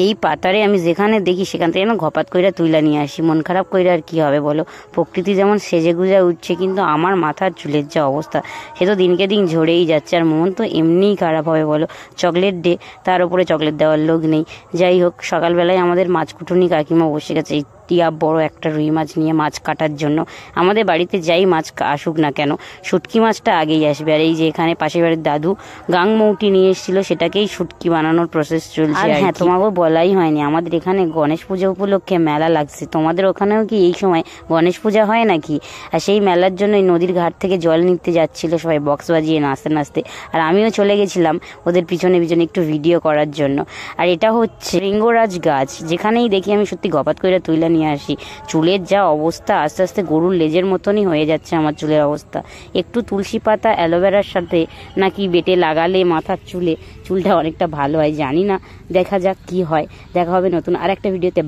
এই পাতারে আমি যেখানে দেখি সেখান থেকে না ঘপাত কইরা তুইলা নিয়ে আসি। মন খারাপ কইরা আর কি হবে বলো, প্রকৃতি যেমন সেজে গুজা উঠছে, কিন্তু আমার মাথার চুলের যা অবস্থা সে তো দিনকে দিন ঝরেই যাচ্ছে। আর মন তো এমনিই খারাপ হবে বলো, চকলেট ডে, তার উপরে চকলেট দেওয়ার লোক নেই। যাই হোক, সকালবেলায় আমাদের মাছ কুটুনি কাকিমা বসে গেছে টিয়া বড় একটা রুই মাছ নিয়ে মাছ কাটার জন্য। আমাদের বাড়িতে যাই মাছ আসুক না কেন, শুটকি মাছটা আগেই আসবে। আর এই যে এখানে পাশের বাড়ির দাদু গাংমৌটি নিয়ে এসেছিল, সেটাকেই শুটকি বানানোর প্রসেস চলছে। আর হ্যাঁ, তোমাকেও বলাই হয়নি, আমাদের এখানে গণেশ পূজা উপলক্ষে মেলা লাগছে। তোমাদের ওখানেও কি এই সময় গণেশ পূজা হয় নাকি? আর সেই মেলার জন্য নদীর ঘাট থেকে জল নিতে যাচ্ছিল সবাই বক্স বাজিয়ে নাচতে নাচতে, আর আমিও চলে গেছিলাম ওদের পিছনে পিছনে একটু ভিডিও করার জন্য। আর এটা হচ্ছে রিঙ্গরাজ গাছ, যেখানেই দেখি আমি সত্যি গপাত করে তুইলা নিয়ে আসি। চুলের যা অবস্থা, আস্তে আস্তে গরুর লেজের মতনই হয়ে যাচ্ছে আমার চুলের অবস্থা। একটু তুলসী পাতা অ্যালোভেরার সাথে নাকি বেটে লাগালে মাথার চুলটা অনেকটা ভালো হয়, জানি না, দেখা যাক কি হয়। দেখা হবে নতুন আর একটা ভিডিওতে।